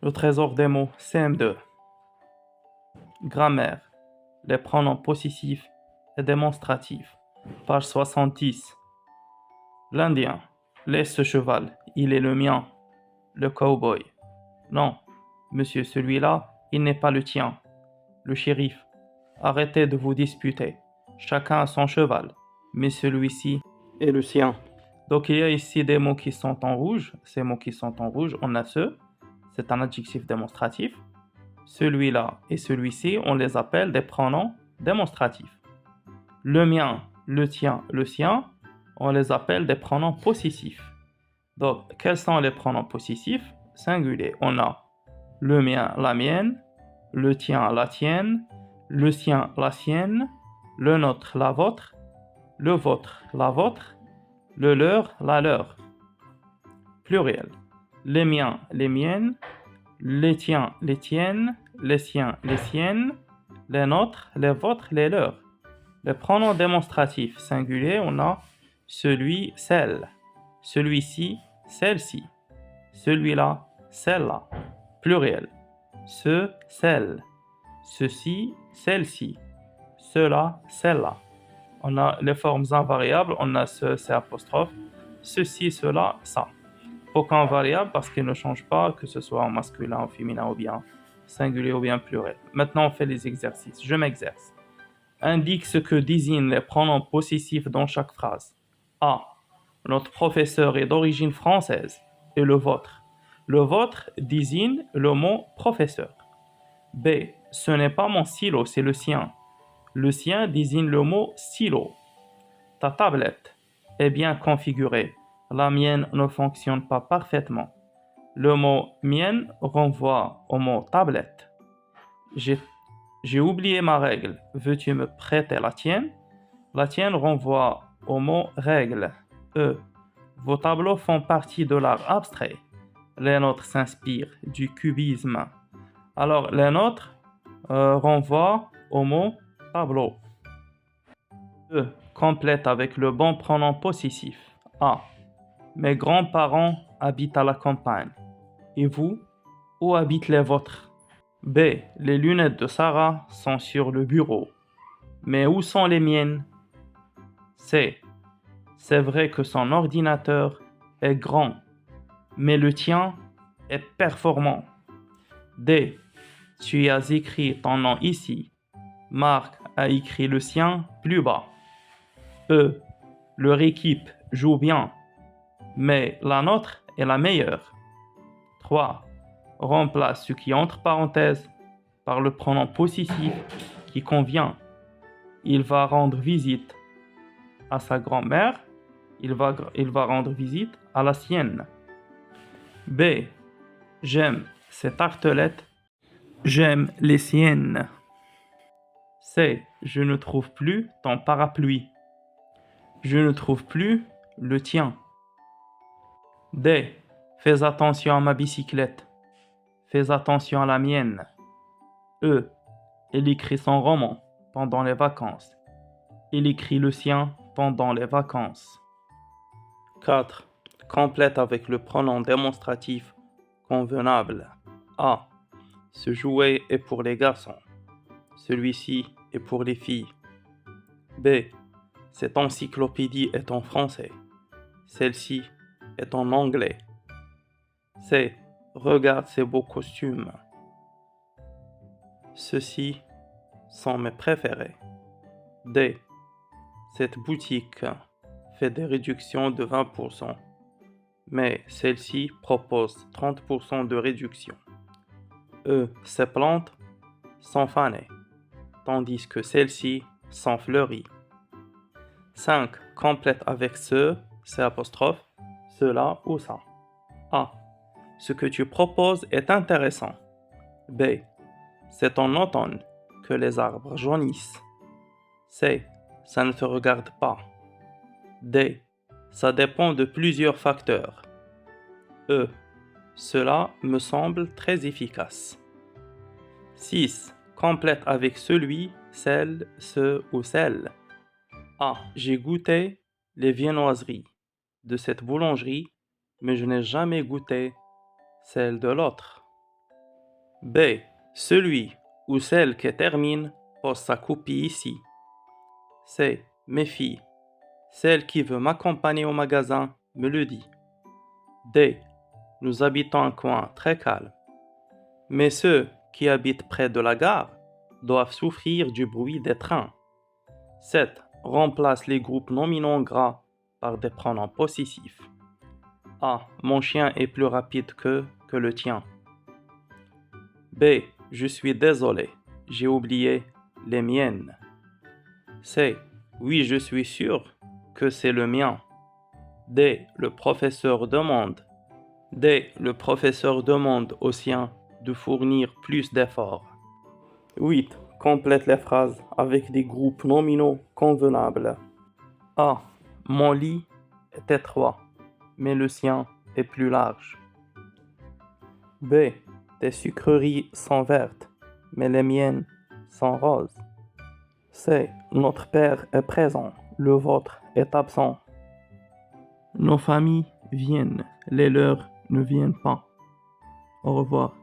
Le trésor des mots CM2. Grammaire. Les pronoms possessifs et démonstratifs. Page 70. L'Indien. Laisse ce cheval, il est le mien. Le cow-boy. Non, monsieur, celui-là, il n'est pas le tien. Le shérif. Arrêtez de vous disputer. Chacun a son cheval, mais celui-ci est le sien. Donc il y a ici des mots qui sont en rouge. Ces mots qui sont en rouge, on a c'est un adjectif démonstratif. Celui-là et celui-ci, on les appelle des pronoms démonstratifs. Le mien, le tien, le sien, on les appelle des pronoms possessifs. Donc, quels sont les pronoms possessifs? Singuliers. On a le mien, la mienne, le tien, la tienne, le sien, la sienne, le nôtre, la vôtre, le vôtre, la vôtre, le leur, la leur. Pluriel. Les miens, les miennes, les tiens, les tiennes, les siens, les siennes, les nôtres, les vôtres, les leurs. Les pronoms démonstratifs singuliers, on a celui, celle, celui-ci, celle-ci, celui-là, celle-là. Pluriel. Ce, celle, ceci, celle-ci, cela, celle-là. On a les formes invariables, on a ce, c'est apostrophe, ceci, cela, ça. Aucun variable parce qu'il ne change pas, que ce soit en masculin, en féminin ou bien singulier ou bien pluriel. Maintenant, on fait les exercices. Je m'exerce. Indique ce que désignent les pronoms possessifs dans chaque phrase. A. Notre professeur est d'origine française et le vôtre. Le vôtre désigne le mot professeur. B. Ce n'est pas mon stylo, c'est le sien. Le sien désigne le mot stylo. Ta tablette est bien configurée. La mienne ne fonctionne pas parfaitement. Le mot mienne renvoie au mot tablette. J'ai oublié ma règle. Veux-tu me prêter la tienne? La tienne renvoie au mot règle. Vos tableaux font partie de l'art abstrait. Les nôtres s'inspirent du cubisme. Alors, les nôtres renvoient au mot tableau. Complète avec le bon pronom possessif. A. Mes grands-parents habitent à la campagne. Et vous, où habitent les vôtres? B. Les lunettes de Sarah sont sur le bureau. Mais où sont les miennes? C. C'est vrai que son ordinateur est grand, mais le tien est performant. D. Tu as écrit ton nom ici. Marc a écrit le sien plus bas. E. Leur équipe joue bien, mais la nôtre est la meilleure. 3. Remplace ce qui entre parenthèses par le pronom possessif qui convient. Il va rendre visite à sa grand-mère. Il va rendre visite à la sienne. B. J'aime ces tartelettes. J'aime les siennes. C. Je ne trouve plus ton parapluie. Je ne trouve plus le tien. D. Fais attention à ma bicyclette. Fais attention à la mienne. E. Il écrit son roman pendant les vacances. Il écrit le sien pendant les vacances. 4. Complète avec le pronom démonstratif convenable. A. Ce jouet est pour les garçons. Celui-ci est pour les filles. B. Cette encyclopédie est en français. Celle-ci est en anglais. C. Regarde ces beaux costumes. Ceux-ci sont mes préférés. D. Cette boutique fait des réductions de 20%, mais celle-ci propose 30% de réduction. E. Ces plantes sont fanées, tandis que celles-ci sont fleuries. 5. Complète avec ce, c'est apostrophe, cela ou ça. A. Ce que tu proposes est intéressant. B. C'est en automne que les arbres jaunissent. C. Ça ne te regarde pas. D. Ça dépend de plusieurs facteurs. E. Cela me semble très efficace. 6. Complète avec celui, celle, ce ou celle. A. J'ai goûté les viennoiseries de cette boulangerie, mais je n'ai jamais goûté celle de l'autre. B. Celui ou celle qui termine pose sa copie ici. C. Mes filles. Celle qui veut m'accompagner au magasin me le dit. D. Nous habitons un coin très calme. Mais ceux qui habitent près de la gare doivent souffrir du bruit des trains. 7. Remplace les groupes nominaux gras par des pronoms possessifs. A. Mon chien est plus rapide que le tien. B. Je suis désolé, j'ai oublié les miennes. C. Oui, je suis sûr que c'est le mien. D. Le professeur demande. D. Le professeur demande au sien de fournir plus d'efforts. 8. Complète les phrases avec des groupes nominaux convenables. A. Mon lit est étroit, mais le sien est plus large. B. Tes sucreries sont vertes, mais les miennes sont roses. C. Notre père est présent, le vôtre est absent. Nos familles viennent, les leurs ne viennent pas. Au revoir.